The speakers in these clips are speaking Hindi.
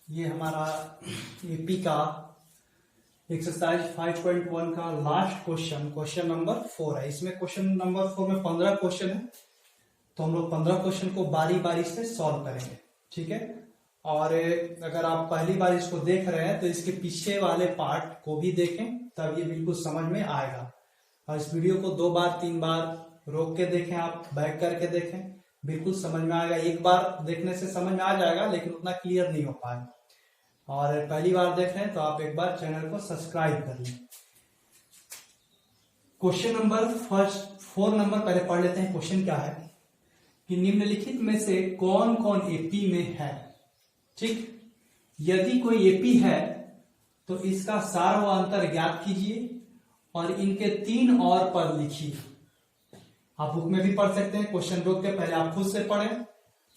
ये हमारा एपी का एक्सरसाइज 5.1 का लास्ट क्वेश्चन नंबर 4 है। इसमें क्वेश्चन नंबर 4 में 15 क्वेश्चन है, तो हम लोग 15 क्वेश्चन को बारी बारी से सॉल्व करेंगे, ठीक है। और अगर आप पहली बार इसको देख रहे हैं तो इसके पीछे वाले पार्ट को भी देखें, तब ये बिल्कुल समझ में आएगा। और इस वीडियो को 2 बार 3 बार रोक के देखें, आप बैक करके देखें, बिल्कुल समझ में आएगा। एक बार देखने से समझ में आ जाएगा, लेकिन उतना क्लियर नहीं हो पाएगा। और पहली बार देख रहे हैं तो आप एक बार चैनल को सब्सक्राइब कर लें। क्वेश्चन नंबर 4 नंबर पहले पढ़ लेते हैं। क्वेश्चन क्या है कि निम्नलिखित में से कौन कौन एपी में है, ठीक। यदि कोई एपी है तो इसका सार व अंतर ज्ञात कीजिए और इनके 3 और पद लिखिए। आप बुक में भी पढ़ सकते हैं, क्वेश्चन रोक के पहले आप खुद से पढ़ें,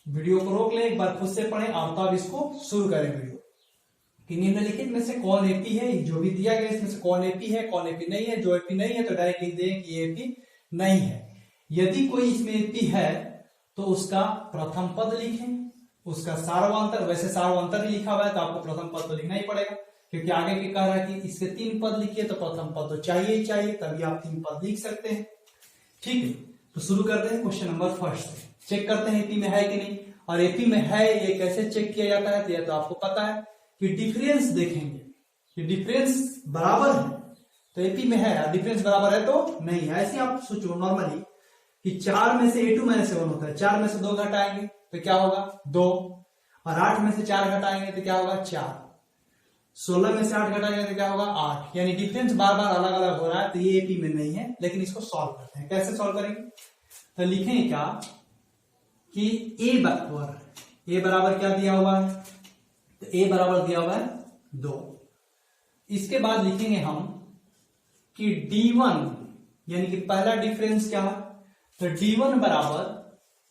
वीडियो को रोक लें, एक बार खुद से पढ़ें और तब इसको शुरू करें वीडियो। कि निम्नलिखित में से कौन एपी है, जो भी दिया गया इसमें से कौन एपी है, कौन एपी नहीं है। जो एपी नहीं है तो डायरेक्ट लिख दें कि ये एपी नहीं है। यदि कोई इसमें एपी है तो उसका प्रथम पद लिखें, उसका सार्वंतर, वैसे सार्वंतर ही लिखा हुआ है तो आपको प्रथम पद तो लिखना ही पड़ेगा, क्योंकि आगे के कह रहा है कि इसके 3 पद लिखिए, तो प्रथम पद तो चाहिए ही चाहिए, तभी आप 3 पद लिख सकते हैं, ठीक है। तो शुरू करते हैं क्वेश्चन नंबर 1 से। चेक करते हैं एपी में है कि नहीं। और एपी में है ये कैसे चेक किया जाता है, तो यह तो आपको पता है कि डिफरेंस देखेंगे कि डिफरेंस बराबर है तो एपी में है, डिफरेंस बराबर है तो नहीं है। ऐसे आप सोचो नॉर्मली कि 4 में से A2 - 7 होता है, 4 में से 2 घटाएंगे तो क्या होगा 2, और 8 में से 4 घटाएंगे तो क्या होगा 4, 16 में से 8 घटाएंगे तो क्या होगा 8। यानी डिफरेंस बार बार अलग अलग हो रहा है, तो ये एपी में नहीं है। लेकिन इसको सॉल्व करते हैं। कैसे सॉल्व करेंगे, तो लिखेंगे क्या कि ए बराबर क्या दिया हुआ है, तो a बराबर दिया हुआ है 2। इसके बाद लिखेंगे हम कि D1 यानी कि पहला डिफरेंस क्या है, तो D1 बराबर,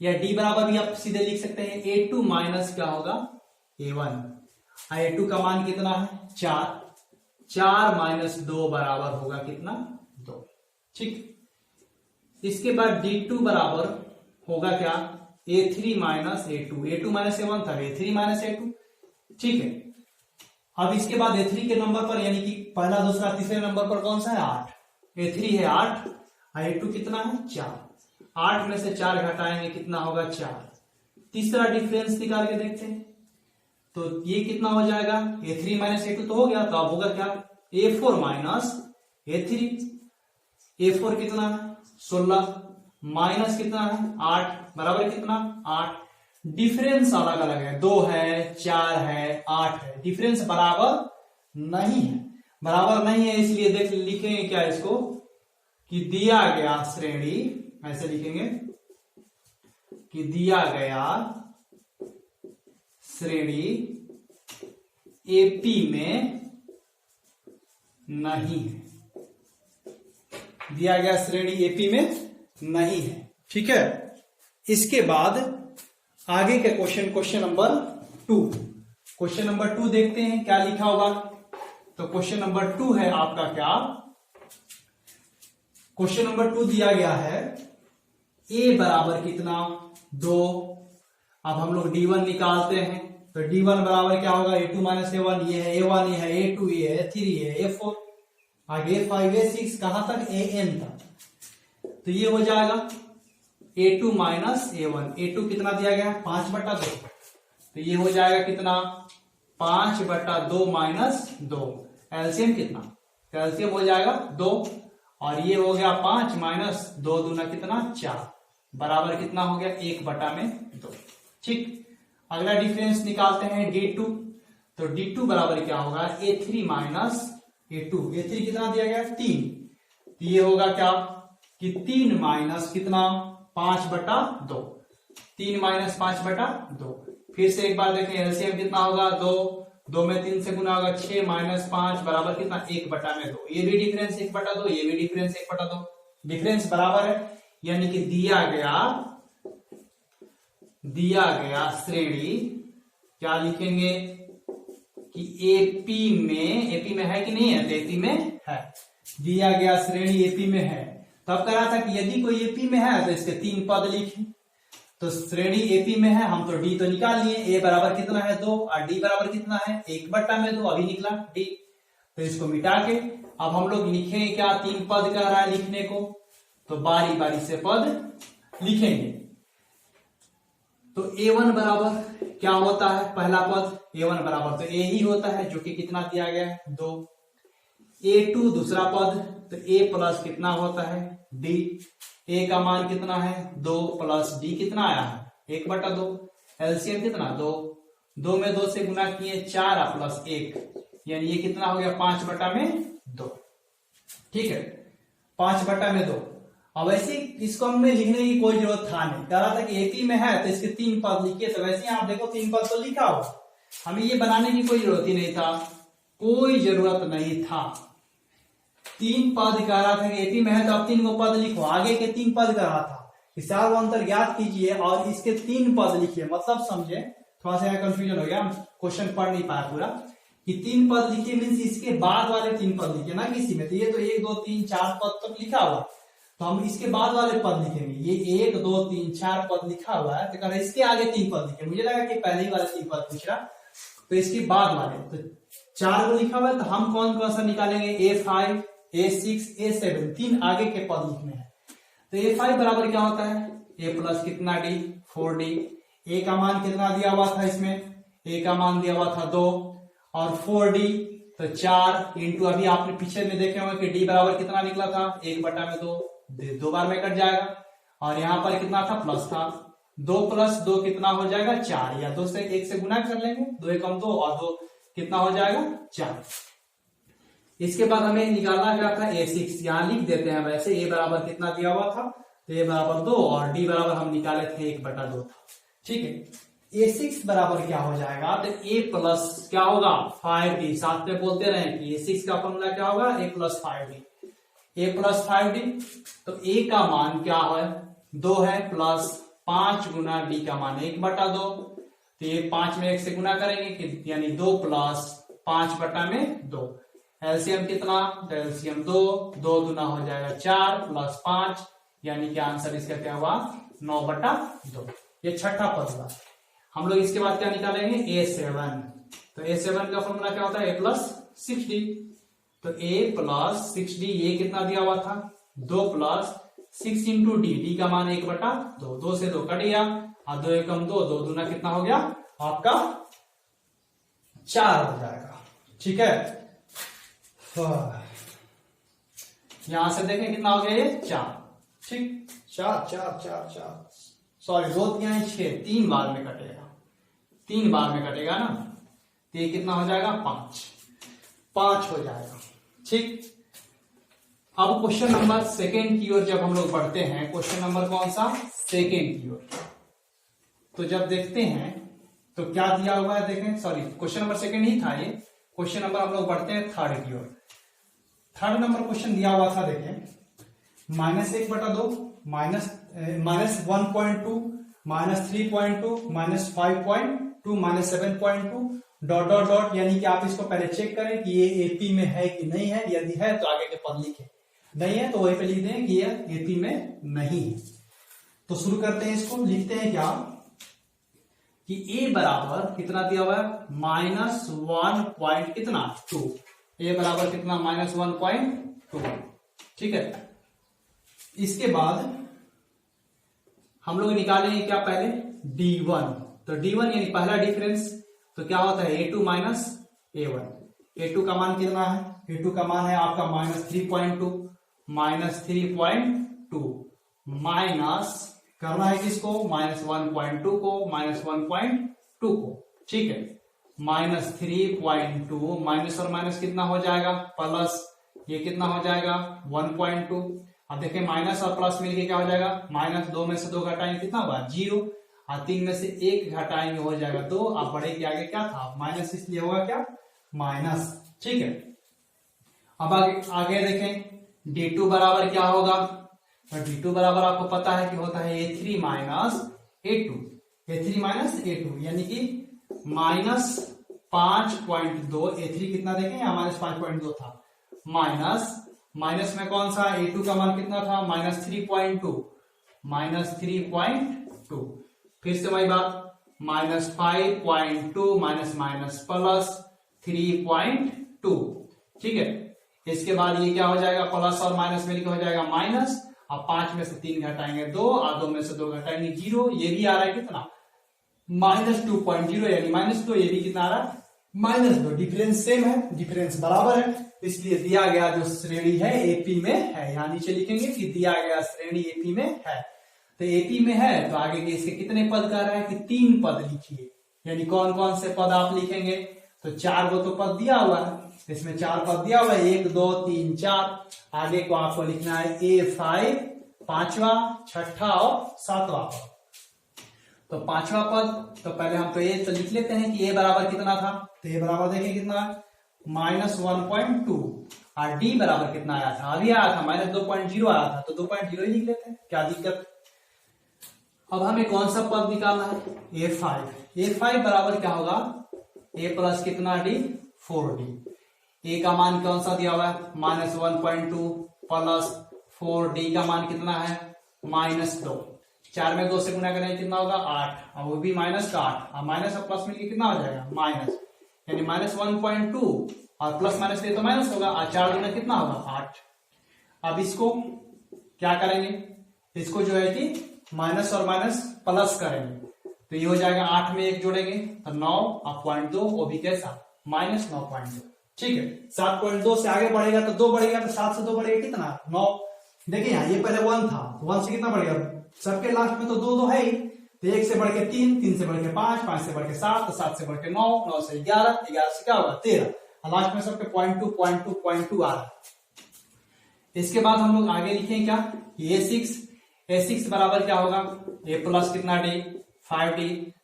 या D बराबर भी आप सीधे लिख सकते हैं A2 माइनस क्या होगा A1। A2 का मान कितना है 4, 4 माइनस 2 बराबर होगा कितना 2, ठीक। इसके बाद D2 बराबर होगा क्या A3 minus A2, A2 minus A1 था, A3 माइनस A2, ठीक है। अब इसके बाद A3 के नंबर पर, यानी कि पहला दूसरा तीसरे नंबर पर कौन सा है 8, A3 है 8, A2 कितना है 4, 8 में से 4 घटाएंगे कितना होगा 4। तीसरा डिफरेंस निकाल के देखते हैं, तो ये कितना हो जाएगा A3 माइनस A2 तो हो गया, तो अब होगा क्या A4 माइनस A3। A4 कितना है 16 माइनस कितना है 8 बराबर कितना 8। डिफरेंस अलग अलग है, 2 है 4 है 8 है, डिफरेंस बराबर नहीं है। बराबर नहीं है इसलिए देख लिखेंगे क्या इसको कि दिया गया श्रेणी, ऐसे लिखेंगे कि दिया गया श्रेणी एपी में नहीं है, दिया गया श्रेणी एपी में नहीं है, ठीक है। इसके बाद आगे के क्वेश्चन नंबर 2। क्वेश्चन नंबर 2 देखते हैं क्या लिखा होगा। तो क्वेश्चन नंबर 2 है आपका क्या, क्वेश्चन नंबर 2 दिया गया है a बराबर कितना 2। अब हम लोग D1 निकालते हैं, तो D1 बराबर क्या होगा A2 माइनस A1, ये है A1, ये है A2, ये है A3, ये है A4, आगे A5 A6 कहां तक AN तक। तो ये हो जाएगा A2 माइनस A1, A2 कितना दिया गया 5/2, तो ये हो जाएगा कितना 5/2 माइनस 2। एलसीएम कितना, एलसीएम हो जाएगा 2, और ये हो गया 5 माइनस 2 दूना कितना 4 बराबर कितना हो गया 1/2, ठीक। अगला डिफरेंस निकालते हैं D2, तो D2 बराबर क्या होगा A3 माइनस A2, A3 कितना दिया गया 3, तो ये होगा क्या कि 3 माइनस कितना 5/2, 3 माइनस 5/2। फिर से एक बार देखें एलसीएम कितना होगा 2, 2 में 3 से गुना होगा 6 माइनस 5 बराबर कितना 1/2। ये भी डिफरेंस 1/2, ये भी डिफरेंस 1/2, डिफरेंस बराबर है। यानी कि दिया गया श्रेणी क्या लिखेंगे कि एपी में है कि नहीं है, तो एपी में है। दिया गया श्रेणी एपी में है। तब कह रहा था कि यदि कोई एपी में है तो इसके 3 पद लिखें। तो श्रेणी एपी में है, हम तो डी तो निकाल लिए, ए बराबर कितना है 2 और डी बराबर कितना है 1/2, अभी निकला डी। तो इसको मिटा के अब हम लोग लिखेंगे क्या, 3 पद कह रहा है लिखने को, तो बारी बारी से पद लिखेंगे। तो a1 बराबर क्या होता है, पहला पद a1 बराबर तो a ही होता है, जो कि कितना दिया गया है 2। a2 दूसरा पद, तो a प्लस कितना होता है d, a का मान कितना है 2 प्लस d कितना आया है 1/2, एलसीएम कितना 2, 2 में 2 से गुना किए 4 प्लस 1, यानी ये कितना हो गया 5/2। ठीक है, 5/2। अब ऐसे इसको हमें लिखने की कोई जरूरत था नहीं, कह रहा था कि एपी में है तो इसके 3 पद लिखिए, तो वैसे आप देखो 3 पद तो लिखा हो, हमें ये बनाने की कोई जरूरत ही नहीं था, कोई जरूरत नहीं था। 3 पद कह रहा था कि एपी में है तो अब 3 को पद लिखो, आगे के 3 पद कह रहा था, इस चार को अंतर ज्ञात कीजिए और इसके 3 पद लिखिए। मतलब समझे, थोड़ा सा कंफ्यूजन हो गया, क्वेश्चन पढ़ नहीं पाया पूरा, कि 3 पद लिखिए मीन्स इसके बाद वाले 3 पद लिखिए ना किसी में, तो ये तो 1 2 3 4 पद तक लिखा हुआ, तो हम इसके बाद वाले पद लिखेंगे। ये 1 2 3 4 पद लिखा हुआ है, तो कह रहे इसके आगे 3 पद लिखे, मुझे लगा कि पहले ही वाले 3 पद लिख रहा, तो इसके बाद वाले तो 4 को लिखा हुआ है, तो हम कौन कौन सा निकालेंगे, A5 A6 A7, 3 आगे के पद लिखने हैं। तो A5 बराबर क्या होता है, A प्लस कितना D 4D, A का मान कितना दिया हुआ था इसमें, A का मान दिया हुआ था 2 और 4D तो 4 इंटू, अभी आपने पीछे में देखे होंगे कि D बराबर कितना निकला था 1/2, 2 बार में कट जाएगा, और यहां पर कितना था प्लस था, 2 प्लस 2 कितना हो जाएगा 4, या 2 से 1 से गुना कर लेंगे, 2 एकम 2 और 2 कितना हो जाएगा 4। इसके बाद हमें निकालना क्या था A6, यहां लिख देते हैं, वैसे A बराबर कितना दिया हुआ था, तो A बराबर 2 और D बराबर हम निकाले थे 1/2 था। ठीक है, A6 बराबर क्या हो जाएगा, तो A प्लस क्या होगा 5D, साथ में बोलते रहे कि A6 का फॉर्मूला क्या होगा A plus 5D, A plus 5D, तो A का मान क्या है 2 है, प्लस 5 गुना D का मान 1/2, तो ये 5 में 1 से गुना करेंगे यानी 2 प्लस 5/2, एलसीएम कितना, तो एलसीएम 2 दूना हो जाएगा 4 प्लस 5, यानी कि आंसर इसका क्या हुआ 9/2। ये छठा पद हुआ। हम लोग इसके बाद क्या निकालेंगे A7, तो A7 का फॉर्मूला क्या होता है A प्लस 6D, तो A प्लस 6D, ये कितना दिया हुआ था 2 प्लस 6 इंटू D, D का मान 1/2, 2 से 2 कट गया और 2 एकम 2, 2 दूना कितना हो गया आपका 4 हो जाएगा। ठीक है, यहां से देखें कितना हो गया ये 4, ठीक 4 सॉरी 2 3 6, 3 बार में कटेगा, 3 बार में कटेगा ना, तो ये कितना हो जाएगा 5 हो जाएगा। ठीक, अब क्वेश्चन नंबर सेकेंड की ओर जब हम लोग बढ़ते हैं, क्वेश्चन नंबर कौन सा सेकेंड की ओर, तो जब देखते हैं तो क्या दिया हुआ है, देखें सॉरी क्वेश्चन नंबर सेकेंड ही था ये, क्वेश्चन नंबर हम लोग बढ़ते हैं थर्ड की ओर। थर्ड नंबर क्वेश्चन दिया हुआ था, देखें -1/2 -1.2 -3.2 -5.2 -7.2 डॉट डॉट डॉट, यानी कि आप इसको पहले चेक करें कि ये एपी में है कि नहीं है, यदि है तो आगे के पद लिखें, नहीं है तो वहीं पे लिख दें कि ये एपी में नहीं है। तो शुरू करते हैं, इसको लिखते हैं क्या कि ए बराबर कितना दिया हुआ है -1 कितना 2, ए बराबर कितना -1.2। ठीक है, इसके बाद हम लोग निकालेंगे क्या पहले D1, तो D1 यानी पहला डिफरेंस, तो क्या होता है A2 माइनस A1, A2 का मान कितना है, A2 का मान है आपका -3.2 माइनस करना है किसको -1.2 को -1.2 को। ठीक है, -3.2 माइनस और माइनस कितना हो जाएगा प्लस, ये कितना हो जाएगा 1.2। अब देखें माइनस और प्लस मिलके क्या हो जाएगा, -2 में से 2 घटाएंगे कितना होगा 0, और 3 में से 1 घटाएंगे हो जाएगा 2। अब बड़े के आगे क्या था माइनस, इसलिए होगा क्या माइनस। ठीक है, अब आगे देखें D2 बराबर क्या होगा, तो D2 बराबर आपको पता है कि होता है A3 minus A2, A3 minus A2 यानी कि -5.2, A3 कितना देखें यहाँ -5.2 था, माइनस में कौन सा A2 का मान कितना था -3.2, फिर से वही बात, -5.2 माइनस माइनस प्लस 3.2, ठीक है। इसके बाद ये क्या हो जाएगा, प्लस और माइनस मिलकर हो जाएगा माइनस। अब 5 में से 3 घटाएंगे 2 और 2 में से 2 घटाएंगे 0। ये भी आ रहा है कितना, -2.0 यानी -2। ये भी कितना आ रहा है, -2। डिफरेंस सेम है, डिफरेंस बराबर है, इसलिए दिया गया जो श्रेणी है एपी में है। यहां नीचे लिखेंगे कि दिया गया श्रेणी एपी में है। तो एपी में है तो आगे के इसके कितने पद कह रहा है कि 3 पद लिखिए। यानी कौन कौन से पद आप लिखेंगे, तो 4 को तो पद दिया हुआ है, इसमें 4 पद दिया हुआ है, 1 2 3 4। आगे को आपको लिखना है A5, 5वां, 6ठा और 7वां पद। तो 5वां पद, तो पहले हम तो ये तो लिख लेते हैं कि a बराबर कितना था। तो a बराबर देखिए कितना है, -1.2। और d बराबर कितना आया था, अभी आया था -2.0 आया था, तो 2.0 ही लिख लेते हैं, क्या दिक्कत। अब हमें कौन सा पद निकालना है, A5। A5 बराबर क्या होगा, a प्लस कितना d, 4d। a का मान कौन सा दिया हुआ है, -1.2 प्लस 4d का मान कितना है, -2। 4 में 2 से गुना करेंगे कितना होगा, 8। और वो भी माइनस का 8, और माइनस और प्लस मिलकर कितना हो जाएगा, माइनस। यानी -1.2 और प्लस माइनस ये तो माइनस होगा, और 4 गुना कितना होगा, 8। अब इसको क्या करेंगे, इसको जो है कि माइनस और माइनस प्लस करेंगे, तो ये हो जाएगा 8 में 1 जोड़ेंगे तो 9 और 0.2, वो भी कैसा, -9.2, ठीक है। 7.2 से आगे बढ़ेगा तो 2 बढ़ेगा, तो 7 से 2 बढ़ेगा कितना, 9। देखिए यहाँ ये पहले 1 था, 1 से कितना बढ़ेगा, सबके लास्ट में तो 2 है ही, तो 1 से बढ़ के 3, 3 से बढ़ के 5, 5 से बढ़ के 7, तो 7 से बढ़ के 9, 9 से 11, 11 से क्या होगा 13, और लास्ट में सबके 0.2 आ रहा है। इसके बाद हम लोग आगे लिखेंगे क्या, A6 बराबर क्या होगा, a प्लस कितना d, 5d।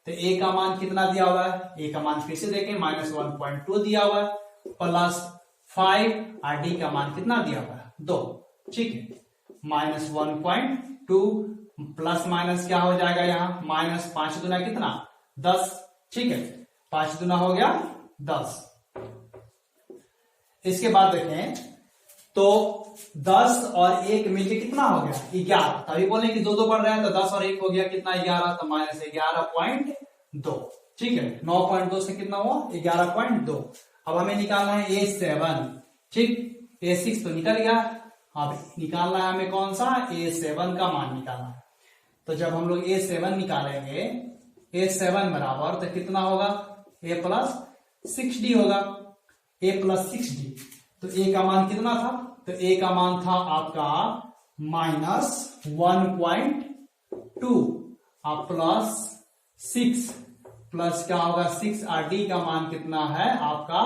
तो a का मान कितना दिया हुआ है, a का मान फिर से देखें -1.2 दिया हुआ है प्लस 5, और d का मान कितना दिया हुआ है, 2, ठीक है। -1.2 प्लस माइनस क्या हो जाएगा यहाँ, -5 दुना कितना, 10, ठीक है। 5 दुना हो गया 10। इसके बाद देखें तो 10 और 1 मिलके कितना हो गया, 11। तभी बोले कि 2 बढ़ रहा है, तो 10 और 1 हो गया कितना, 11, तो -11.2, ठीक है। 9.2 से कितना हुआ, 11.2। अब हमें निकालना है A7, ठीक। A6 तो निकल गया, अब निकालना है हमें कौन सा, A7 का मान निकालना है। तो जब हम लोग A7 निकालेंगे, A7 बराबर तो कितना होगा, A प्लस 6d होगा, A प्लस 6d। तो A का मान कितना था, तो A का मान था आपका -1.2 और प्लस 6 प्लस क्या होगा 6, और D का मान कितना है आपका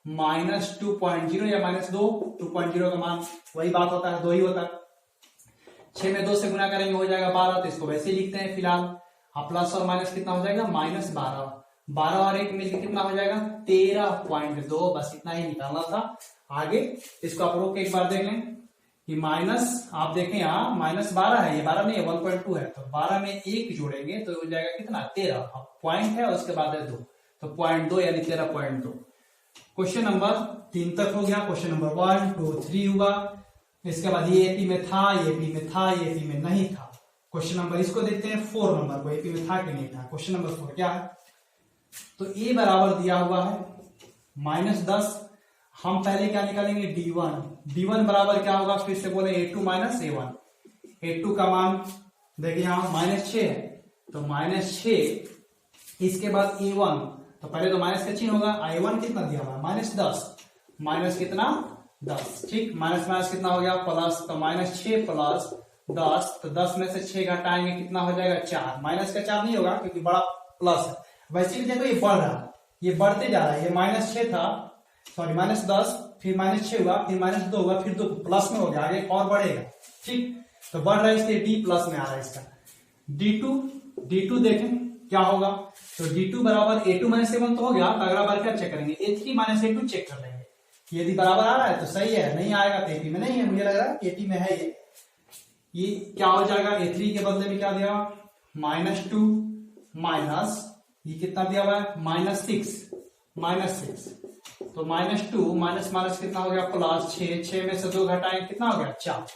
-2.0 या -2, 2.0 का मान वही बात होता है, 2 ही होता है। 6 में 2 से गुना करेंगे हो जाएगा 12, तो इसको वैसे ही लिखते हैं फिलहाल। अब प्लस और माइनस कितना हो जाएगा, -12, 12 और 1 मिलकर कितना हो जाएगा, 13.2। बस इतना ही निकालना था। आगे इसको आप रोक के एक बार देख लें कि माइनस, आप देखें यहाँ -12 है, ये 12 नहीं है, 1.2 है, तो 12 में 1 जोड़ेंगे तो हो जाएगा कितना, 13। अब पॉइंट है उसके बाद है 2, तो 0.2 यानी 13.2। क्वेश्चन नंबर 3 तक हो गया। क्वेश्चन नंबर 1 2 3 हुआ। इसके बाद ये एपी में था, ये एपी में था, ये एपी में नहीं था। क्वेश्चन नंबर इसको देखते हैं 4 नंबर को, एपी में था कि नहीं था। क्वेश्चन नंबर 4 क्या है, तो ए बराबर दिया हुआ है -10। हम पहले क्या निकालेंगे, D1 बराबर क्या होगा, फिर से बोले A2 माइनस A1। A2 का मान देखिए यहाँ -6 है, तो -6। इसके बाद A1, तो पहले तो माइनस का चिन्ह होगा, A1 कितना दिया हुआ है, -10, माइनस कितना 10, ठीक। माइनस माइनस कितना हो गया, प्लस, तो -6 प्लस 10, तो 10 में से 6 घटाएंगे कितना हो जाएगा, 4। माइनस का 4 नहीं होगा क्योंकि बड़ा प्लस है। वैसे भी देखो ये बढ़ रहा है, ये बढ़ते जा रहा है। ये -6 था, सॉरी -10, फिर -6 हुआ, फिर -2 हुआ, फिर 2 प्लस में हो गया, आगे और बढ़ेगा, ठीक। तो बढ़ रहा है इसलिए D प्लस में आ रहा है इसका। D2 देखें क्या होगा, तो D2 बराबर A2 माइनस A1 तो हो गया, तो अगला बार क्या चेक करेंगे, A3 माइनस A2 चेक कर लेंगे। यदि बराबर आ रहा है तो सही है, नहीं आएगा तो AP में नहीं है। मुझे लग रहा है AP में है। ये क्या हो जाएगा, A3 के बदले में क्या दिया, -2 माइनस ये कितना दिया हुआ है, -6, तो -2 माइनस माइनस कितना हो गया, +6, 6 में से 2 घटाएंगे कितना हो गया, 4।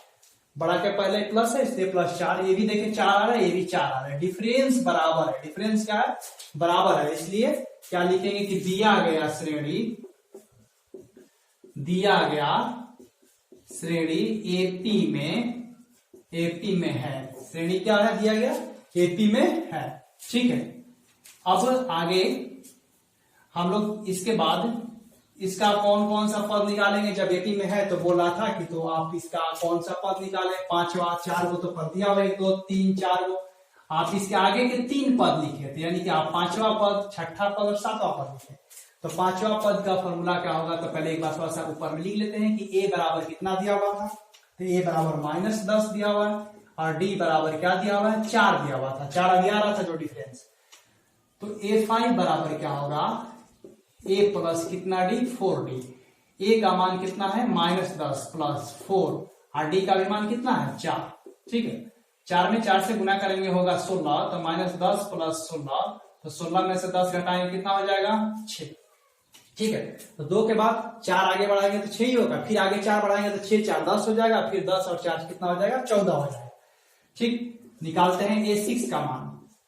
बड़ा के पहले प्लस है इसलिए +4, ये भी देखें 4 आ रहा है, ये भी 4 आ रहा है, डिफरेंस बराबर है, डिफरेंस क्या है, बराबर है, इसलिए क्या लिखेंगे कि दिया गया श्रेणी एपी में है, श्रेणी क्या है दिया गया, एपी में है। ठीक है, अब आगे हम लोग इसके बाद इसका कौन कौन सा पद निकालेंगे, जब एपी में है तो बोला था कि तो आप इसका कौन सा पद निकालें, 5वां, 4 को तो पद दिया हुआ 1 2 3 4 को, आप इसके आगे के 3 पद लिखे थे, यानी कि आप 5वां पद, 6ठा पद और 7वां पद लिखे। तो 5वां पद का फॉर्मूला क्या होगा, तो पहले एक बार थोड़ा सा ऊपर में लिख लेते हैं कि ए बराबर कितना दिया हुआ था, तो ए बराबर -10 दिया हुआ है, और डी बराबर क्या दिया हुआ है, 4 दिया हुआ था, 4 अभी आ रहा था जो डिफरेंस। तो A5 बराबर क्या होगा, a प्लस कितना डी, 4d, a का मान कितना है -10 प्लस 4, और d का भी मान कितना है 4। ठीक है, 4 में 4 से गुना करेंगे होगा 16, तो -10 प्लस 16, तो 16 में से 10 घटाएंगे कितना हो जाएगा 6। ठीक है, तो 2 के बाद 4 आगे बढ़ाएंगे तो 6 ही होगा, फिर आगे 4 बढ़ाएंगे तो 6 4 10 हो जाएगा, फिर 10 और 4 कितना हो जाएगा 14 हो जाएगा। ठीक, निकालते हैं A6 का मान,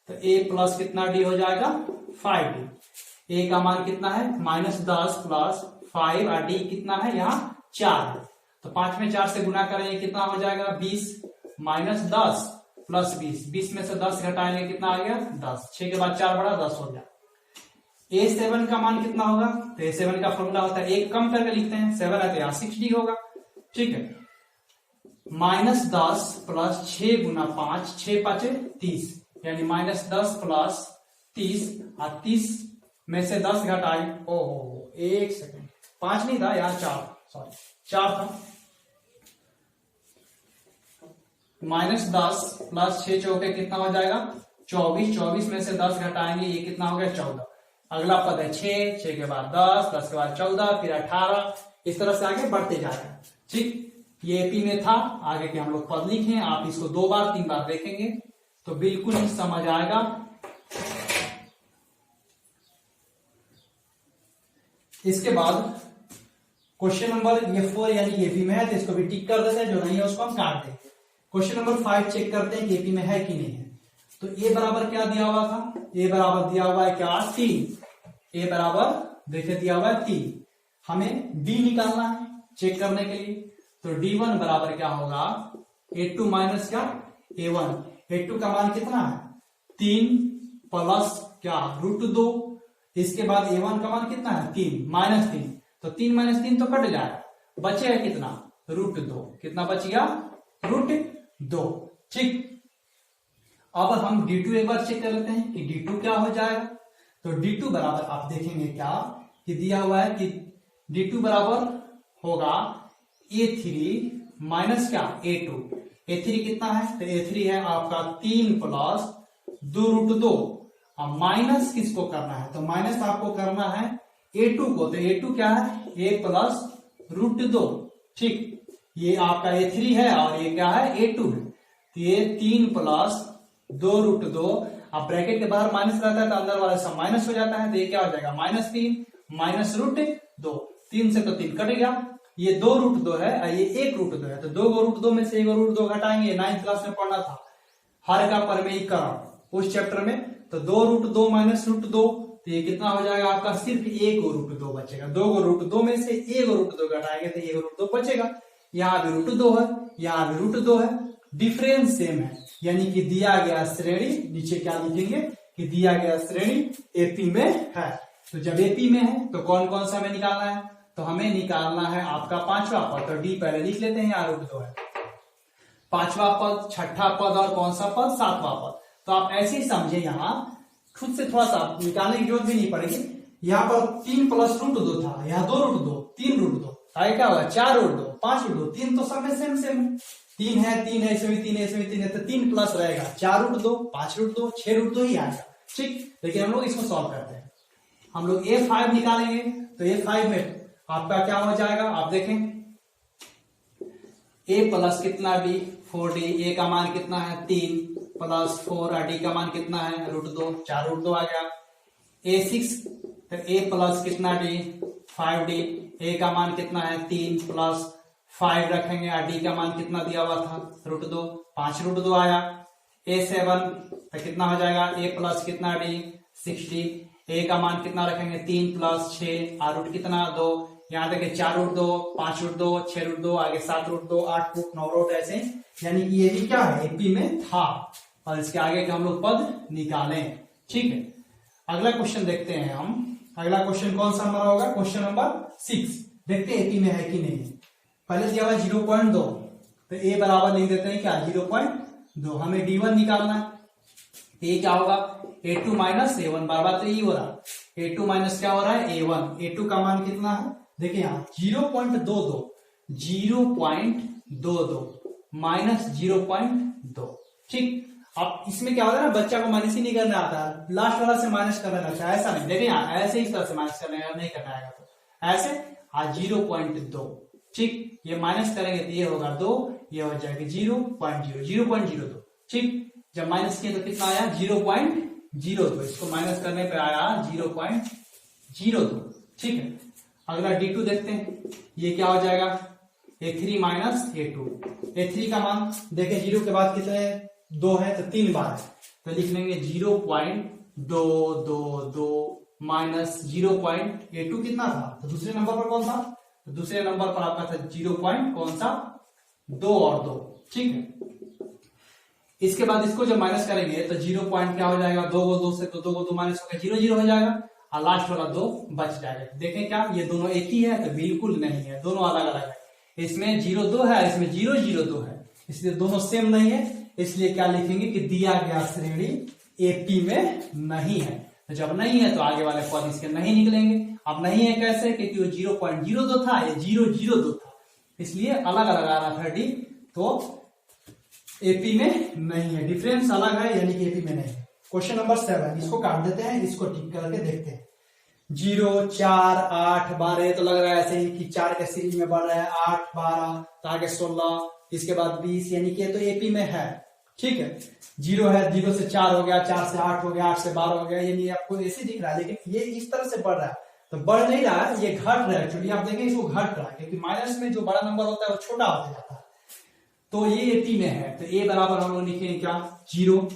तो a प्लस कितना d हो जाएगा 5d, a का मान कितना है -10 प्लस 5, और d कितना है यहाँ 4 है, तो 5 में 4 से गुना करेंगे कितना हो जाएगा 20, -10 प्लस 20, 20 में से 10 घटाएंगे कितना आ गया 10, 6 के बाद 4 बढ़ा 10 हो गया। A7 का मान कितना होगा, तो A7 का फॉर्मूला होता है 1 कम करके लिखते हैं, 7 है तो यहाँ 6d होगा। ठीक है, -10 प्लस 6 गुना 5, 6 5 30, यानी -10 प्लस 30, और 30 में से 10 घटाई, ओहो 1 सेकेंड, 5 नहीं था यार 4 था, -10 प्लस 6 चौके कितना हो जाएगा 24, 24 में से 10 घटाएंगे ये कितना हो गया 14। अगला पद है 6 के बाद 10 के बाद 14, फिर 18, इस तरह से आगे बढ़ते जाएगा। ठीक, ये एपी में था, आगे के हम लोग पद लिखे, आप इसको 2 बार 3 बार देखेंगे तो बिल्कुल ही समझ आएगा। इसके बाद क्वेश्चन नंबर ये 4 यानी एपी में है तो इसको भी टिक कर देते हैं, जो नहीं है उसको हम काट देंगे। क्वेश्चन नंबर 5 चेक करते हैं कि एपी में है कि नहीं है। तो ए बराबर क्या दिया हुआ था, ए बराबर दिया हुआ है क्या 3, ए बराबर देखिए दिया हुआ है 3, हमें डी निकालना है चेक करने के लिए। तो D1 बराबर क्या होगा A2 माइनस क्या A1, A2 का मान कितना है 3 प्लस क्या √2, इसके बाद A1 का मान कितना है 3 -3, तो 3 - 3 तो कट जाएगा, बचेगा कितना √2, कितना बच गया √2। ठीक, अब हम D2 एक बार चेक कर लेते हैं कि D2 क्या हो जाएगा। तो D2 बराबर आप देखेंगे क्या कि दिया हुआ है कि D2 बराबर होगा A3 माइनस क्या A2, A3 कितना है तो A3 है आपका 3 प्लस 2√2, अब माइनस किसको करना है तो माइनस आपको करना है A2 को, तो A2 क्या है A प्लस √2। ठीक, ये आपका A3 है और ये क्या है A2 है, तो ये 3 प्लस 2√2, अब ब्रैकेट के बाहर माइनस रहता है तो अंदर वाला सब माइनस हो जाता है, तो ये क्या हो जाएगा -3 माइनस √2, 3 से तो 3 कट गया, ये 2√2 है और ये 1√2 है, तो 2 √2 में से 1√2 घटाएंगे, 9th क्लास में पढ़ना था हर का परमेयीकरण उस चैप्टर में। तो 2√2 माइनस √2, तो ये कितना हो जाएगा आपका सिर्फ 1√2 बचेगा, 2√2 में से 1√2 घटाएंगे तो 1√2 बचेगा, यहाँ भी √2 है यहाँ भी √2 है, डिफरेंस सेम है, यानी कि दिया गया श्रेणी, नीचे क्या लिखेंगे कि दिया गया श्रेणी एपी में है। तो जब एपी में है तो कौन कौन सा हमें निकालना है, तो हमें निकालना है आपका 5वां पद, तो डी पहले लिख लेते हैं, यहाँ √2 है, 5वां पद, 6ठा पद और कौन सा पद 7वां पद। तो आप ऐसे ही समझे, यहाँ खुद से थोड़ा सा निकालने की जरूरत भी नहीं पड़ेगी, यहाँ पर 3 प्लस √2 था, यहाँ 2√2 3√2, आगे क्या होगा 4√2 5√2, 3 तो सब में सेम है, 3 है 3 है इसमें 3 है इसमें 3 है, तो 3 प्लस रहेगा 4√2 5√2 6√2 ही आएगा। ठीक, लेकिन हम लोग इसको सॉल्व करते हैं, हम लोग A5 निकालेंगे, तो A5 में आपका क्या हो जाएगा, आप देखें A प्लस कितना D 4D, A का मान कितना है 3 प्लस 4, और D का मान कितना है √2 4√2 आ गया। A6 तो A प्लस कितना D 5D, A का मान कितना है 3 प्लस 5 रखेंगे और डी का मान कितना दिया हुआ था √2, 5 √2 आया। A7 तो कितना हो जाएगा a प्लस कितना डी 60, a का मान कितना रखेंगे 3 + 6 और रूट कितना 2, यहाँ देखिए 4 √2, 5 √2, 6 √2, आगे 7 √2, 8 √2, 9 √2 ऐसे, यानी कि ये भी क्या है एपी में था और इसके आगे के हम लोग पद निकालें। ठीक है, अगला क्वेश्चन देखते हैं हम। अगला क्वेश्चन कौन सा हमारा होगा, क्वेश्चन नंबर 6। देखते हैं एपी में है कि नहीं। पहले दिया हुआ 0.2, तो a बराबर लिख देते हैं क्या 0.2। हमें d1 निकालना है, तो ये क्या होगा a2 माइनस a1, बार तो ये हो रहा है a2 माइनस क्या हो रहा है a1। a2 का मान कितना है, देखिए यहाँ 0.22, 0.22 माइनस 0.2। ठीक, अब इसमें क्या होता है ना, बच्चा को माइनस ही नहीं करना आता, लास्ट वाला से माइनस करना लगता है, ऐसा नहीं। देखिए यहाँ ऐसे इस तरह से माइनस करना नहीं करना आएगा, तो ऐसे 0.2। ठीक, ये माइनस करेंगे तो ये होगा 2, ये हो जाएगा 0.02। ठीक, जब माइनस किया तो कितना आया 0.02, इसको माइनस करने पे आया 0.02। ठीक है, अगला D2 देखते हैं, ये क्या हो जाएगा A3 माइनस A2। A3 का मान देखें 0 के बाद कितने 2 है तो 3 बार है, तो लिख लेंगे 0.222 माइनस 0.A2 कितना था, तो दूसरे नंबर पर कौन था, तो दूसरे नंबर पर आपका था 0.2 और 2। ठीक है, इसके बाद इसको जब माइनस करेंगे तो 0. क्या हो जाएगा 2 को 2 से, तो 2 को 2 माइनस होकर 0 0 हो जाएगा और लास्ट वाला 2 बच जाएगा। देखें क्या ये दोनों एक ही है, तो बिल्कुल नहीं है, दोनों अलग अलग है। इसमें 0 2 है, इसमें 0 0 2 है, इसलिए दोनों सेम नहीं है। इसलिए क्या लिखेंगे कि दिया गया श्रेणी एपी में नहीं है। तो जब नहीं है तो आगे वाले पद इसके नहीं निकलेंगे। अब नहीं है कैसे, क्योंकि वो 0.02 था, ये 0.02 था, इसलिए अलग अलग आ रहा था डी, तो एपी में नहीं है, डिफरेंस अलग है, यानी कि एपी में नहीं है। क्वेश्चन नंबर 7, इसको काट देते हैं, इसको ठीक करके देखते हैं। 0 4 8 12, तो लग रहा है ऐसे ही कि 4 के सीरीज में बढ़ रहा है, 8 12 तो आगे 16, इसके बाद 20, यानी कि तो एपी में है। ठीक है, 0 है, 0 से 4 हो गया, 4 से 8 हो गया, 8 से 12 हो गया, यानी आपको ऐसे दिख रहा है, लेकिन ये इस तरह से बढ़ रहा है, तो बढ़ नहीं रहा है, ये घट रहा है। एक्चुअली आप देखें इसको घट रहा है, क्योंकि माइनस में जो बड़ा नंबर होता है वो छोटा होता जाता है, तो ये एपी में है। तो ए बराबर हम लोग लिखेंगे क्या 0,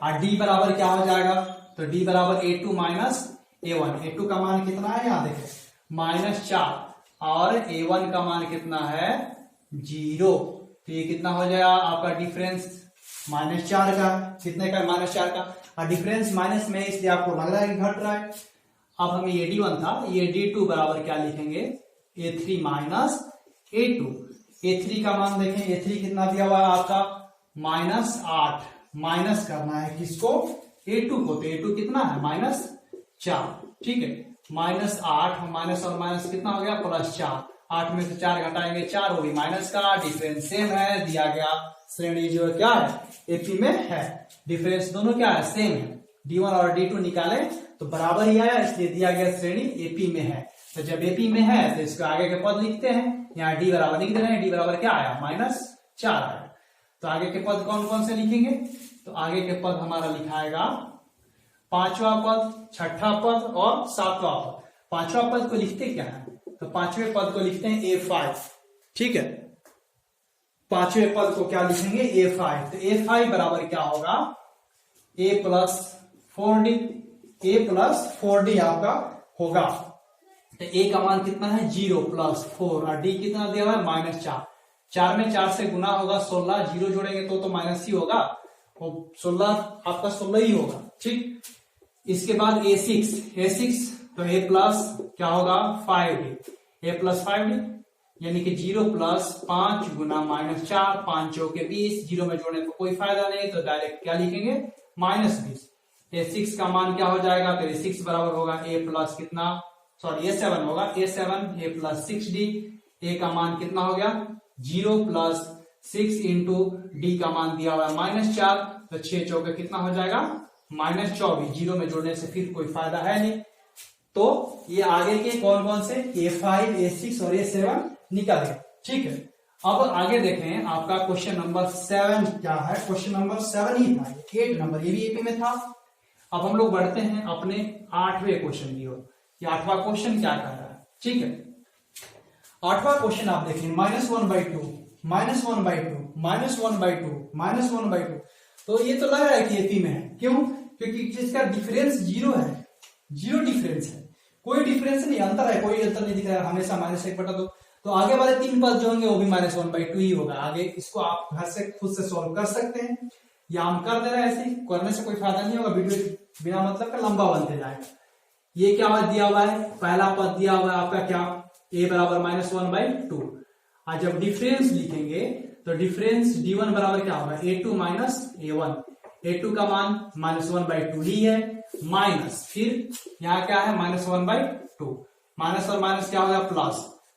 और डी बराबर क्या हो जाएगा, तो डी बराबर A2 माइनस A1। A2 का मान कितना है, यहाँ देखें -4, और A1 का मान कितना है 0, तो ये कितना हो जाएगा आपका डिफरेंस -4 का, कितने का -4 का, और डिफरेंस माइनस में, इसलिए आपको लग रहा है कि घट रहा है। अब हमें ये D1 था, ये D2 बराबर क्या लिखेंगे A3 माइनस A2। A3 का मान देखें, A3 कितना दिया हुआ है आपका -8, माइनस करना है किसको A2 को, तो A2 कितना है -4। ठीक है, -8 माइनस और माइनस कितना हो गया +4, 8 में से 4 घटाएंगे 4 होगी माइनस का, डिफरेंस सेम है, दिया गया श्रेणी जो क्या है एपी में है, डिफरेंस दोनों क्या है सेम है। D1 और D2 निकाले तो बराबर ही आया, इसलिए दिया गया श्रेणी एपी में है। तो जब एपी में है तो इसको आगे के पद लिखते हैं, यहाँ डी बराबर लिख दे रहे हैं, डी बराबर क्या आया -4 आया। तो आगे के पद कौन कौन से लिखेंगे, तो आगे के पद हमारा लिखाएगा 5वां पद, 6ठा पद और 7वां पद। 5वां पद को लिखते क्या है, तो 5वें पद को लिखते हैं A5। ठीक है, 5वें पद को क्या लिखेंगे A5, तो A5 बराबर क्या होगा A + 4D, A + 4D आपका होगा। तो A का मान कितना है 0 + 4, और D कितना दिया हुआ है -4, 4 में 4 से गुना होगा 16, 0 जोड़ेंगे तो माइनस ही होगा, और 16 आपका 16 ही होगा। ठीक, इसके बाद A6 तो A प्लस क्या होगा 5D, A + 5D, यानी कि 0 + 5 गुना -4, 5 चौके 20, 0 में जोड़ने को कोई फायदा नहीं, तो डायरेक्ट क्या लिखेंगे -20। A6 का मान क्या हो जाएगा, तो A6 बराबर होगा A प्लस कितना, सॉरी A7 होगा, A7 A + 6D, A का मान कितना हो गया 0 + 6 इंटू D का मान दिया हुआ है -4, तो 6 चौके कितना हो जाएगा -24, 0 में जोड़ने से फिर कोई फायदा है नहीं। तो ये आगे के कौन कौन से A5 A6 और A7 निकल गए। ठीक है, अब आगे देखें आपका क्वेश्चन नंबर 7 क्या है, क्वेश्चन नंबर 7 ही था, 8 नंबर, ये भी एपी में था। अब हम लोग बढ़ते हैं अपने 8वें क्वेश्चन की ओर। ये 8वां क्वेश्चन क्या कह रहा है, ठीक है, 8वां क्वेश्चन आप देखें, -1/2, -1/2, -1/2, -1/2। तो ये तो लग रहा है कि एपी में है। क्यों? क्योंकि जिसका डिफरेंस 0 है, 0 डिफरेंस है, कोई डिफरेंस नहीं, अंतर है, कोई अंतर नहीं दिख रहा है, हमेशा -1/2। तो आगे वाले 3 पद जो होंगे वो भी -1/2 ही होगा। आगे इसको आप घर से खुद से सॉल्व कर सकते हैं, या हम कर दे रहे हैं। ऐसे ही करने से कोई फायदा नहीं होगा, वीडियो बिना मतलब का लंबा बनते जाएगा। ये क्या दिया हुआ है, पहला पद दिया हुआ है आपका क्या, a बराबर -1/2। और जब डिफरेंस लिखेंगे तो डिफरेंस d1 बराबर क्या होगा, a2 माइनस a1। a2 का मान -1/2 ही है, माइनस फिर यहाँ क्या है -1/2, माइनस और माइनस क्या हो गया प्लस,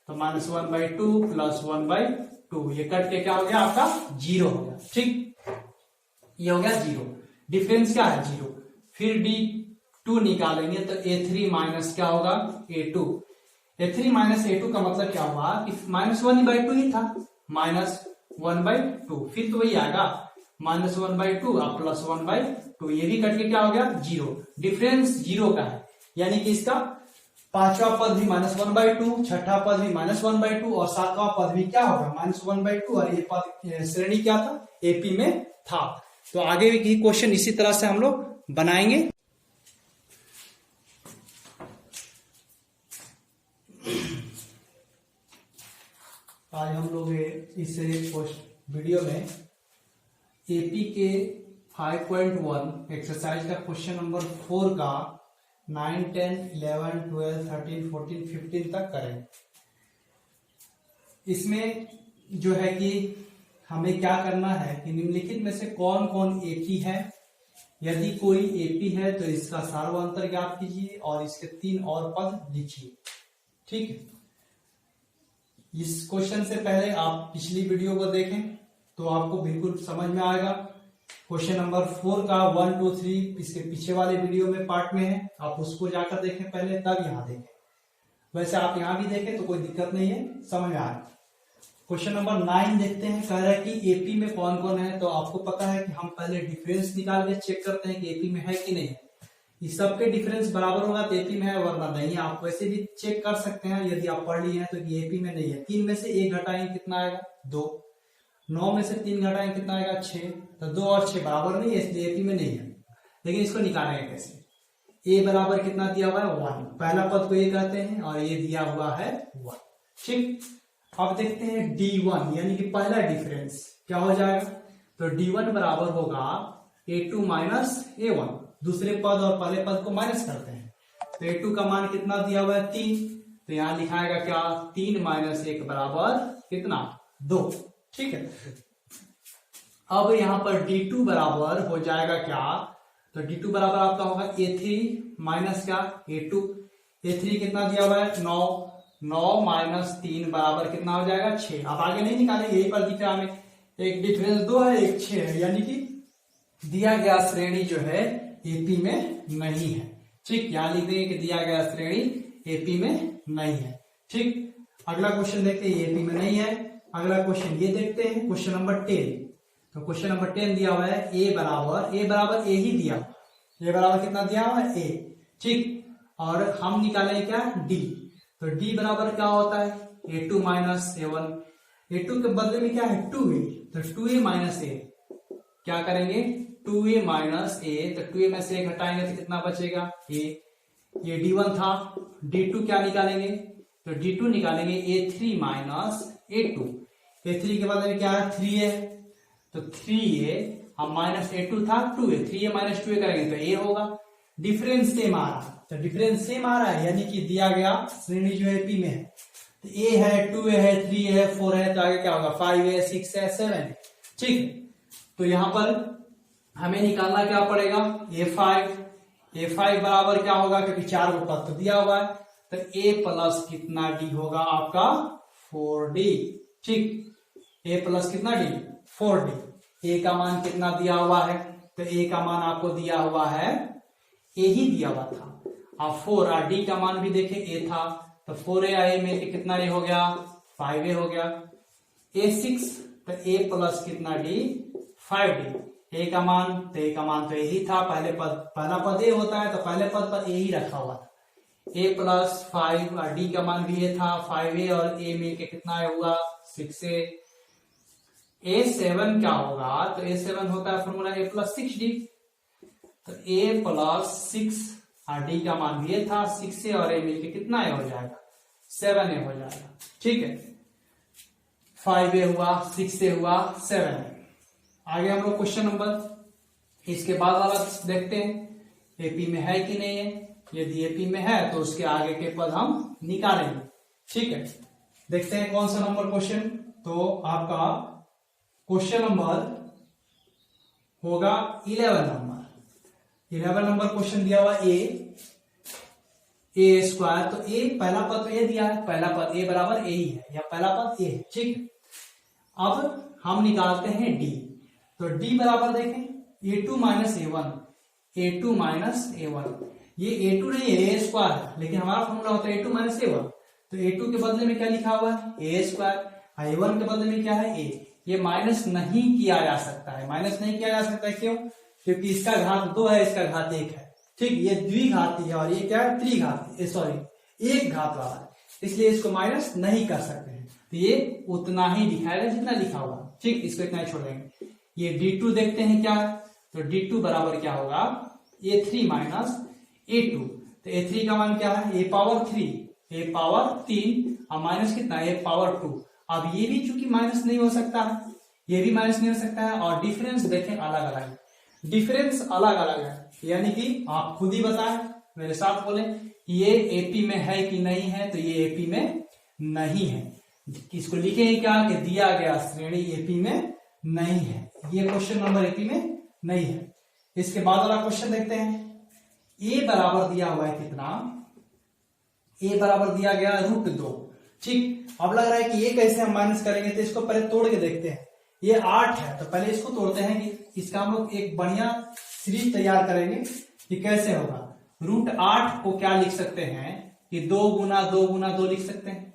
तो -1/2 प्लस 1/2, ये कट के क्या हो गया आपका 0 हो गया। ठीक, ये हो गया 0, डिफरेंस क्या है 0। फिर d2 निकालेंगे तो a3 माइनस क्या होगा a2, a3 माइनस a2 का मतलब क्या हुआ कि -1/2 ही था, -1/2, फिर तो वही आएगा -1/2 और प्लस 1/2, ये भी कट के क्या हो गया 0। डिफरेंस 0 का है, यानी कि इसका 5वां पद भी -1/2, छठा पद भी -1/2 और 7वां पद भी क्या होगा -1/2, और ये पद श्रेणी क्या था, एपी में था। तो आगे भी क्वेश्चन इसी तरह से हम लोग बनाएंगे। आज हम लोग इस वीडियो में एपी के 5.1 एक्सरसाइज का क्वेश्चन नंबर 4 का 9, 10, 11, 12, 13, 14, 15 तक करें। इसमें जो है कि हमें क्या करना है कि निम्नलिखित में से कौन कौन एपी है, यदि कोई एपी है तो इसका सार्वअंतर ज्ञात कीजिए और इसके 3 और पद लिखिए। ठीक है, इस क्वेश्चन से पहले आप पिछली वीडियो को देखें तो आपको बिल्कुल समझ में आएगा। क्वेश्चन नंबर 4 का 1, 2, 3 इसके पीछे वाले वीडियो में पार्ट में है, आप उसको जाकर देखें पहले, तब यहाँ देखें। वैसे आप यहाँ भी देखें तो कोई दिक्कत नहीं है, समझ में आएगा। क्वेश्चन नंबर 9 देखते हैं, कह रहा है कि एपी में कौन कौन है। तो आपको पता है कि हम पहले डिफरेंस निकाल के चेक करते हैं कि एपी में है कि नहीं है। इस सबके डिफरेंस बराबर होगा तो एपी में है, वरना नहीं। आप वैसे भी चेक कर सकते हैं यदि आप पढ़ लिए हैं तो ये एपी में नहीं है। 3 में से 1 घटाएंगे कितना आएगा 2, 9 में से 3 घटाएंगे कितना आएगा 6, तो 2 और 6 बराबर नहीं है, इसलिए एपी में नहीं है। लेकिन इसको निकालेंगे कैसे, ए बराबर कितना दिया हुआ है 1, पहला पद को ए कहते हैं और ये दिया हुआ है 1। ठीक, अब देखते हैं d1 यानी कि पहला डिफरेंस क्या हो जाएगा, तो d1 बराबर होगा a2 माइनस a1। दूसरे पद और पहले पद को माइनस करते हैं, तो a2 का मान कितना दिया हुआ है 3, तो यहां लिखाएगा क्या 3 माइनस 1 बराबर कितना 2। ठीक है, अब यहां पर d2 बराबर हो जाएगा क्या, तो d2 बराबर आपका होगा a3 माइनस क्या a2। a3 कितना दिया हुआ है 9, 9 माइनस 3 बराबर कितना हो जाएगा 6। अब आगे नहीं निकालेंगे, यही पर दिख रहा हमें, एक डिफरेंस 2 है एक 6 है, यानी कि दिया गया श्रेणी जो है एपी में नहीं है। ठीक, यहां लिख देंगे कि दिया गया श्रेणी एपी में नहीं है। ठीक, अगला क्वेश्चन देखते हैं, एपी में नहीं है। अगला क्वेश्चन ये देखते हैं, क्वेश्चन नंबर 10। तो क्वेश्चन नंबर 10 दिया हुआ है ए बराबर ए ही दिया, ए बराबर कितना दिया हुआ है ए। ठीक, और हम निकालेंगे क्या डी, तो d बराबर क्या होता है a2 माइनस a1। a2 के बदले में क्या है 2a, तो 2a माइनस a क्या करेंगे 2a माइनस a, तो 2a में से घटाएंगे तो कितना बचेगा a। ये d1 था, d2 क्या निकालेंगे, तो d2 निकालेंगे a3 माइनस a2। a3 के बदले में क्या है 3a, तो 3a, हम माइनस a2 था 2a, 3a माइनस 2a करेंगे तो a होगा। डिफरेंस सेम आ रहा, तो डिफरेंस सेम आ रहा है, यानी कि दिया गया श्रेणी जो है पी में है, तो ए है 2a है 3a है 4 है, तो आगे क्या होगा 5 है 6 है 7 है। ठीक, तो यहां पर हमें निकालना क्या पड़ेगा a5 बराबर क्या होगा, क्योंकि 4 को पद तो दिया हुआ है, तो a प्लस कितना d होगा आपका 4d। ठीक, a प्लस कितना d 4d। a का मान कितना दिया हुआ है, तो a का मान आपको दिया हुआ है a ही दिया हुआ था। अब 4 और d का मान भी देखें a था, तो 4a a में कितना a हो गया 5a हो गया। a6 तो a प्लस कितना d 5d। a का मान तो a का मान तो यही था, पहला पद a होता है तो पहले पद पर a ही रखा हुआ था, a प्लस 5 और d का मान भी ये था 5a और a मिलके कितना हुआ 6a। a7 क्या होगा, तो a7 होता है फॉर्मूला a प्लस 6d, तो a प्लस 6 और d का मान भी ये था 6a और a मिलके कितना हो जाएगा 7a हो जाएगा। ठीक है, 5a हुआ 6a हुआ 7a। आगे हम लोग क्वेश्चन नंबर इसके बाद वाला देखते हैं एपी में है कि नहीं है। यदि एपी में है तो उसके आगे के पद हम निकालेंगे। ठीक है, देखते हैं कौन सा नंबर क्वेश्चन। तो आपका क्वेश्चन नंबर होगा 11 नंबर। 11 नंबर क्वेश्चन दिया हुआ ए स्क्वायर, तो ए पहला पद ए दिया है, पहला पद ए बराबर ए ही है या पहला पद ए है। ठीक है, अब हम निकालते हैं डी, तो डी बराबर देखें a2 minus a1, a2 minus a1, ये a2 नहीं है ए स्क्वायर है, लेकिन हमारा फॉर्मूला होता है a2 माइनस a1, तो a2 के बदले में क्या लिखा हुआ है ए स्क्वायर, a1 के बदले में क्या है a। ये माइनस नहीं किया जा सकता है, माइनस नहीं किया जा सकता है क्यों, क्योंकि इसका घात 2 है, इसका घात 1 है। ठीक, ये द्विघाती है और ये क्या है त्रिघाती, सॉरी एक घात वाला है, इसलिए इसको माइनस नहीं कर सकते हैं, तो ये उतना ही दिखाएगा जितना लिखा हुआ। ठीक, इसको इतना ही छोड़ देंगे। ये d2 देखते हैं क्या है, तो d2 बराबर क्या होगा a3 माइनस a2, तो a3 का मान क्या है a पावर 3, a पावर 3 और माइनस कितना a पावर 2। अब ये भी चूंकि माइनस नहीं हो सकता है, ये भी माइनस नहीं हो सकता है, और डिफरेंस देखें अलग अलग है, डिफरेंस अलग अलग है, यानी कि आप खुद ही बताएं, मेरे साथ बोले ये एपी में है कि नहीं है, तो ये एपी में नहीं है। इसको लिखेंगे क्या कि दिया गया श्रेणी एपी में नहीं है, ये क्वेश्चन नंबर एपी में नहीं है। इसके बाद वाला क्वेश्चन देखते हैं। ए बराबर दिया हुआ है कितना, ए बराबर दिया गया √2। ठीक, अब लग रहा है कि ये कैसे हम माइनस करेंगे, तो इसको पहले तोड़ के देखते हैं। ये 8 है, तो पहले इसको तोड़ते हैं कि इसका हम लोग एक बढ़िया सीरीज तैयार करेंगे कि कैसे होगा। √8 को क्या लिख सकते हैं कि 2 गुना 2 गुना 2 लिख सकते हैं,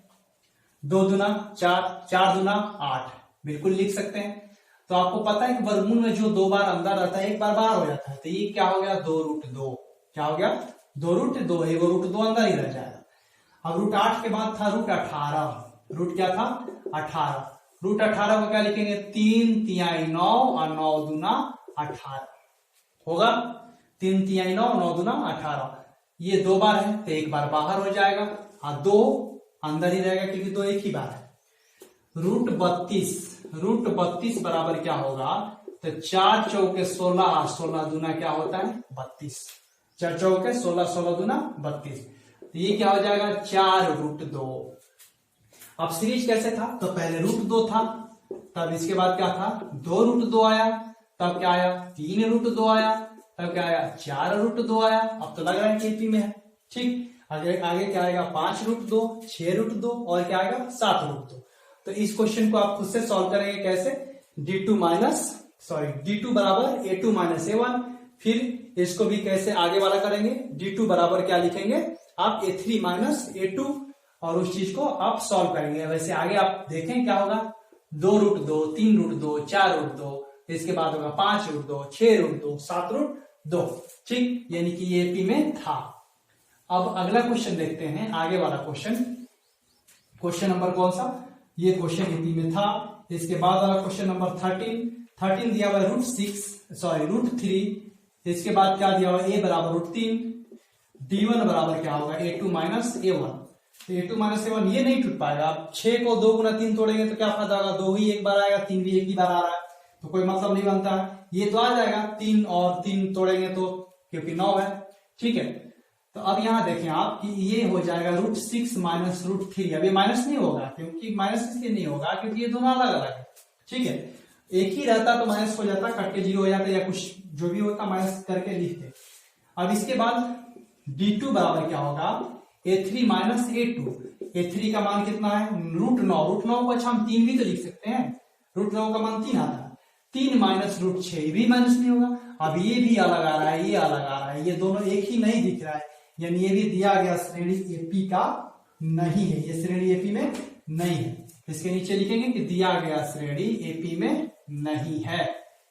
2 दूना 4, 4 दूना 8 बिल्कुल लिख सकते हैं। तो आपको पता है कि वर्गमूल में जो 2 बार अंदर रहता है एक बार बाहर हो जाता है, तो ये क्या हो गया 2√2, क्या हो गया 2√2, एगो √2 अंदर ही रह जाएगा। अब √8 के बाद था √18, रूट क्या था 18, √18 को क्या लिखेंगे 3 तिहाई 9 और 9 दूना 18 होगा, 3 तिहाई 9 9 दूना 18। ये 2 बार है तो एक बार बाहर हो जाएगा और 2 अंदर ही रहेगा क्योंकि 2 एक ही बार है। √32 बराबर क्या होगा, तो 4 चौके 16 और 16 दूना क्या होता है 32, 4 चौके 16 16 दूना 32, तो ये क्या हो जाएगा 4√2। अब सीरीज कैसे था, तो पहले √2 था, तब इसके बाद क्या था 2√2 आया, तब क्या आया 3√2 आया, तब क्या आया 4√2 आया। अब तो लग रहा है एपी में है। ठीक, आगे आगे क्या आएगा 5√2, 6√2 और क्या आएगा 7√2। तो इस क्वेश्चन को आप खुद से सॉल्व करेंगे कैसे, d2 बराबर a2 माइनस a1, फिर इसको भी कैसे आगे वाला करेंगे, d2 बराबर क्या लिखेंगे आप a3 माइनस a2, और उस चीज को आप सॉल्व करेंगे। वैसे आगे आप देखें क्या होगा 2√2, 3√2, 4√2, इसके बाद होगा 5√2, 6√2, 7√2। ठीक, यानी कि ये एपी में था। अब अगला क्वेश्चन देखते हैं, आगे वाला क्वेश्चन नंबर कौन सा, ये क्वेश्चन एपी में था। इसके बाद वाला क्वेश्चन नंबर 13 दिया हुआ है √3, इसके बाद क्या दिया हुआ a बराबर √3, d1 बराबर क्या होगा a2 माइनस a1, तो a2 माइनस a1 ये नहीं टूट पाएगा। आप 6 को 2 गुना 3 तोड़ेंगे तो क्या फायदा होगा, 2 ही एक बार आएगा, 3 भी एक ही बार आ रहा है, तो कोई मतलब नहीं बनता है। ये तो आ जाएगा 3 और 3 तोड़ेंगे तो, क्योंकि 9 है। ठीक है, तो अब यहां देखें आप कि ये हो जाएगा √6 माइनस √3। अब ये माइनस नहीं होगा, क्योंकि माइनस इसलिए नहीं होगा क्योंकि ये दोनों अलग अलग है। ठीक है, एक ही रहता तो माइनस हो जाता, कट के 0 हो जाता, या कुछ जो भी होता माइनस करके लिखते। अब इसके बाद d2 बराबर क्या होगा a3 माइनस a2, a3 का मान कितना है √9 को अच्छा हम 3 भी तो लिख सकते हैं, √9 का मान 3 आता है, 3 माइनस √6 भी माइनस नहीं होगा। अब ये भी अलग आ रहा है, ये अलग आ रहा है, ये दोनों एक ही नहीं दिख रहा है, यानी ये भी दिया गया श्रेणी एपी का नहीं है, ये श्रेणी एपी में नहीं है। इसके नीचे लिखेंगे कि दिया गया श्रेणी एपी में नहीं है।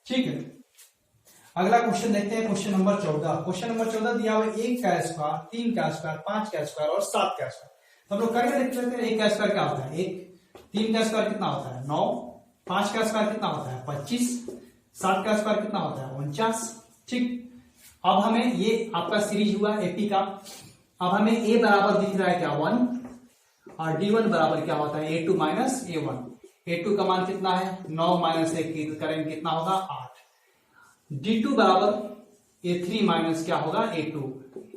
ठीक है, अगला क्वेश्चन देखते हैं, क्वेश्चन नंबर 14। क्वेश्चन नंबर 14 दिया हुआ 1 का स्क्वायर, 3 का स्क्वायर, 5 का स्क्वायर और 7 का स्क्वायर। तो हम लोग करके देख लेते हैं 1 का स्क्वायर क्या होता है 1, 3 का स्क्वायर कितना होता है 9, 5 का स्क्वायर कितना होता है 25, 7 का स्क्वायर कितना होता है 49। ठीक, अब हमें ये आपका सीरीज हुआ एपी का। अब हमें ए बराबर दिख रहा है क्या 1 और डी1 बराबर क्या होता है a2 माइनस a1। a2 का मान कितना है 9 माइनस 1 करेंगे कितना होगा 8। d2 बराबर a3 माइनस क्या होगा a2।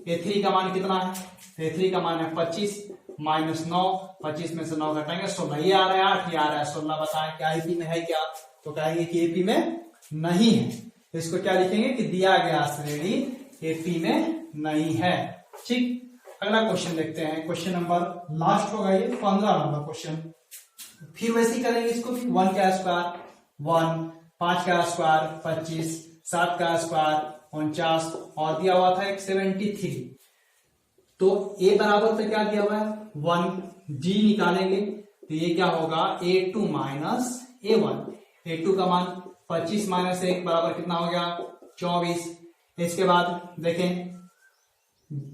a3 का मान कितना है, a3 का मान है 25 माइनस 9, 25 में से 9 घटाएंगे 16, ये आ रहा है 8, ये आ रहा है 16। बताएं क्या एपी में है क्या, तो कहेंगे कि एपी में नहीं है। इसको क्या लिखेंगे कि दिया गया श्रेणी एपी में नहीं है। ठीक, अगला क्वेश्चन देखते हैं, क्वेश्चन नंबर लास्ट होगा ये 15 नंबर क्वेश्चन। फिर वैसे ही करेंगे इसको, 1 का स्क्वायर 1, 5 का स्क्वायर 25, 7 का स्क्वायर 49 और दिया हुआ था एक 73। तो a बराबर तो क्या दिया हुआ है 1, d निकालेंगे तो ये क्या होगा a2 माइनस a1। a2 का मान 25 माइनस 1 बराबर कितना हो गया 24। इसके बाद देखें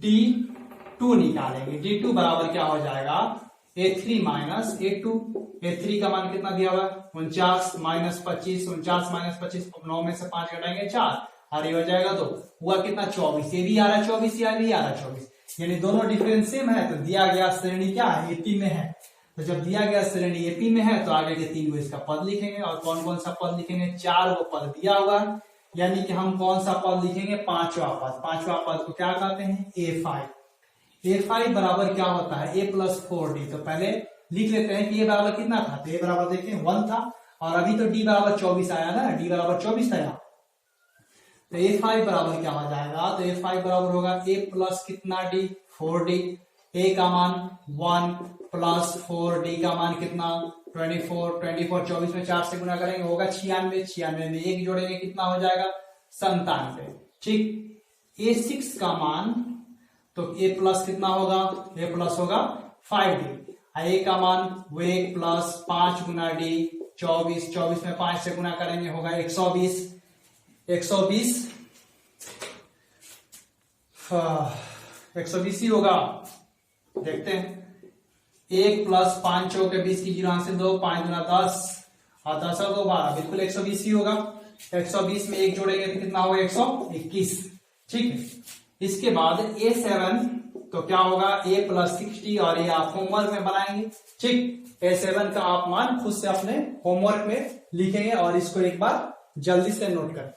d2 निकालेंगे, d2 बराबर क्या हो जाएगा a3 माइनस a2। a3 का मान कितना दिया हुआ है 49 माइनस 25, 49 माइनस 25, 9 में से 5 घटाएंगे 4 और ये हो जाएगा 2, हुआ कितना 24। ये भी आ रहा है 24, ये भी आ रहा है 24, यानी दोनों डिफरेंस सेम है। तो दिया गया श्रेणी क्या है एपी में है। तो जब दिया गया श्रेणी एपी में है तो आगे के 3 गो इसका पद लिखेंगे। और कौन कौन सा पद लिखेंगे 4 गो पद दिया हुआ है, यानी कि हम कौन सा पद लिखेंगे 5वां पद। 5वां पद को क्या कहते हैं a5। a5 बराबर क्या होता है a प्लस 4d। तो पहले लिख लेते हैं कि a बराबर कितना था, तो a बराबर देखें 1 था और अभी तो d बराबर 24 आया ना, d बराबर 24 था यहाँ। तो a5 बराबर क्या हो जाएगा, तो a5 बराबर होगा a प्लस कितना d 4d। a का मान 1 प्लस 4d का मान कितना 24, 24 में 4 से गुना करेंगे होगा 96, 96 में 1 जोड़ेंगे कितना हो जाएगा 97। ठीक, a6 का मान तो a प्लस कितना होगा a प्लस होगा 5d। a का मान वो 1 प्लस 5 गुना d 24, 24 में 5 से गुना करेंगे होगा 120, 120 ही होगा। देखते हैं 1 प्लस 5 चौक 20 की 0 से 2, 5 गुना 10 और 10 और 2 12, बिल्कुल 120 ही होगा। 120 में 1 जोड़ेंगे तो कितना होगा 121। ठीक है, इसके बाद a7 तो क्या होगा a प्लस 60 और ये आप होमवर्क में बनाएंगे। ठीक, a7 का आप मान खुद से अपने होमवर्क में लिखेंगे और इसको एक बार जल्दी से नोट करें।